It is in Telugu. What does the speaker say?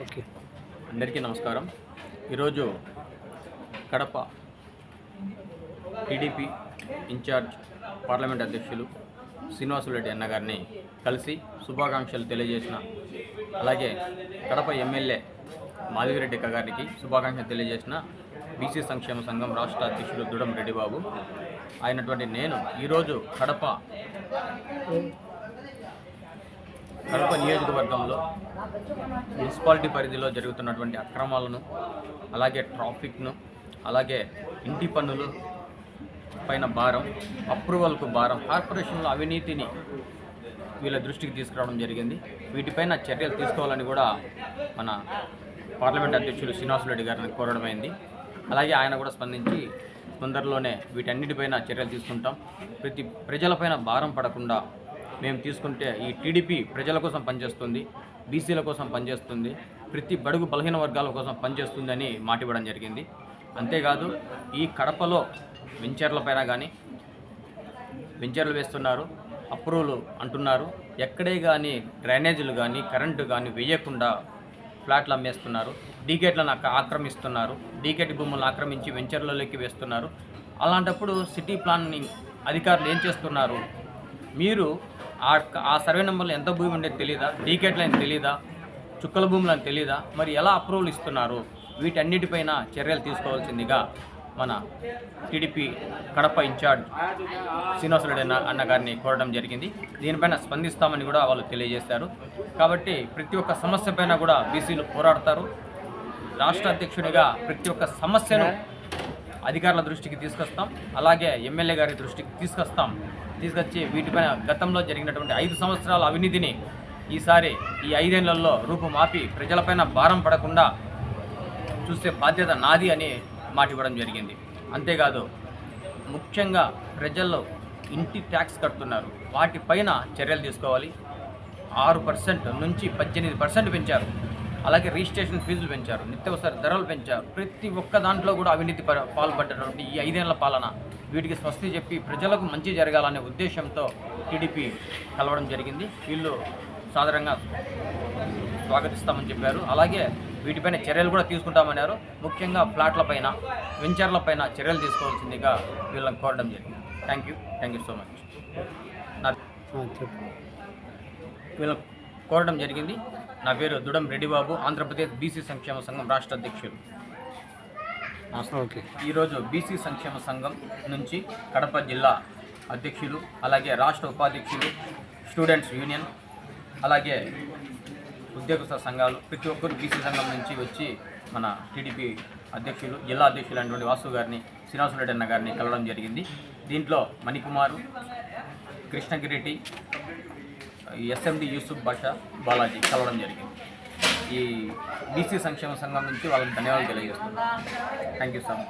ఓకే. అందరికీ నమస్కారం. ఈరోజు కడప టీడీపీ ఇన్ఛార్జ్ పార్లమెంట్ అధ్యక్షులు శ్రీనివాసులరెడ్డి అన్న గారిని కలిసి శుభాకాంక్షలు తెలియజేసిన, అలాగే కడప ఎమ్మెల్యే మాధవిరెడ్డి అక్క గారికి శుభాకాంక్షలు తెలియజేసిన బీసీ సంక్షేమ సంఘం రాష్ట్ర అధ్యక్షులు దుడం రెడ్డిబాబు అయినటువంటి నేను ఈరోజు కడప నియోజకవర్గంలో మున్సిపాలిటీ పరిధిలో జరుగుతున్నటువంటి అక్రమాలను, అలాగే ట్రాఫిక్ను, అలాగే ఇంటి పన్నులు పైన భారం, అప్రూవల్కు భారం, కార్పొరేషన్లో అవినీతిని వీళ్ళ దృష్టికి తీసుకురావడం జరిగింది. వీటిపైన చర్యలు తీసుకోవాలని కూడా మన పార్లమెంట్ అధ్యక్షులు శ్రీనివాసులరెడ్డి గారిని కోరడమైంది. అలాగే ఆయన కూడా స్పందించి తొందరలోనే వీటన్నిటిపైన చర్యలు తీసుకుంటాం, ప్రతి ప్రజలపైన భారం పడకుండా మేము తీసుకుంటే ఈ టీడీపీ ప్రజల కోసం పనిచేస్తుంది, బీసీల కోసం పనిచేస్తుంది, ప్రతి బడుగు బలహీన వర్గాల కోసం పనిచేస్తుంది అని మాట ఇవ్వడం జరిగింది. అంతేకాదు ఈ కడపలో వెంచర్లపైన కానీ వెంచర్లు వేస్తున్నారు, అప్రూవల్ అంటున్నారు, ఎక్కడే కానీ డ్రైనేజీలు కానీ కరెంటు కానీ వేయకుండా ఫ్లాట్లు అమ్మేస్తున్నారు, డీకేట్లను ఆక్రమిస్తున్నారు, డీకేట్ భూములను ఆక్రమించి వెంచర్లలోకి వేస్తున్నారు. అలాంటప్పుడు సిటీ ప్లానింగ్ అధికారులు ఏం చేస్తున్నారు? మీరు ఆ సర్వే నెంబర్లో ఎంత భూమి ఉండేది తెలీదా? డీకేట్లు అని తెలీదా? చుక్కల భూములు అని తెలీదా? మరి ఎలా అప్రూవల్ ఇస్తున్నారు? వీటన్నిటిపైన చర్యలు తీసుకోవాల్సిందిగా మన టీడీపీ కడప ఇన్ఛార్జ్ శ్రీనివాసులరెడ్డి అన్న గారిని కోరడం జరిగింది. దీనిపైన స్పందిస్తామని కూడా వాళ్ళు తెలియజేశారు. కాబట్టి ప్రతి ఒక్క సమస్య పైన కూడా బీసీలు పోరాడతారు. రాష్ట్ర అధ్యక్షుడిగా ప్రతి ఒక్క సమస్యను అధికారుల దృష్టికి తీసుకొస్తాం, అలాగే ఎమ్మెల్యే గారి దృష్టికి తీసుకొచ్చి వీటిపైన గతంలో జరిగినటువంటి 5 సంవత్సరాల అవినీతిని ఈసారి ఈ 5 ఏళ్లలో రూపుమాపి ప్రజలపైన భారం పడకుండా చూసే బాధ్యత నాది అని మాట ఇవ్వడం జరిగింది. అంతేకాదు ముఖ్యంగా ప్రజల్లో ఇంటి ట్యాక్స్ కడుతున్నారు, వాటిపైన చర్యలు తీసుకోవాలి. 6% నుంచి 18% పెంచారు. అలాగే రిజిస్ట్రేషన్ ఫీజులు పెంచారు, నిత్యావసర ధరలు పెంచారు. ప్రతి ఒక్క దాంట్లో కూడా అవినీతి పాల్పడ్డటువంటి ఈ 5 ఏళ్ల పాలన వీటికి స్వస్తి చెప్పి ప్రజలకు మంచి జరగాలనే ఉద్దేశంతో టీడీపీ కలవడం జరిగింది. వీళ్ళు సాధారణంగా స్వాగతిస్తామని చెప్పారు. అలాగే వీటిపైన చర్యలు కూడా తీసుకుంటామన్నారు. ముఖ్యంగా ఫ్లాట్లపైన వెంచర్లపైన చర్యలు తీసుకోవాల్సిందిగా వీళ్ళని కోరడం జరిగింది. Thank you so much. వీళ్ళని కోరడం జరిగింది. నా పేరు దుడం రెడ్డిబాబు, ఆంధ్రప్రదేశ్ బీసీ సంక్షేమ సంఘం రాష్ట్ర అధ్యక్షుడు. ఓకే. ఈరోజు బీసీ సంక్షేమ సంఘం నుంచి కడప జిల్లా అధ్యక్షులు, అలాగే రాష్ట్ర ఉపాధ్యక్షులు, స్టూడెంట్స్ యూనియన్, అలాగే ఉద్యోగస్తుల సంఘాలు ప్రతి ఒక్కరు బీసీ సంఘం నుంచి వచ్చి మన టీడీపీ అధ్యక్షులు, జిల్లా అధ్యక్షులు అయినటువంటి వాసు గారిని, శ్రీనివాసులరెడ్డి అన్న గారిని కలవడం జరిగింది. దీంట్లో మణికుమారు, కృష్ణగిరెడ్డి, ఎస్ఎండి యూసుఫ్ బాషా, బాలాజీ కలవడం జరిగింది. ఈ బీసీ సంక్షేమ సంఘం నుంచి వాళ్ళకి ధన్యవాదాలు తెలియజేస్తున్నాను. Thank you so much.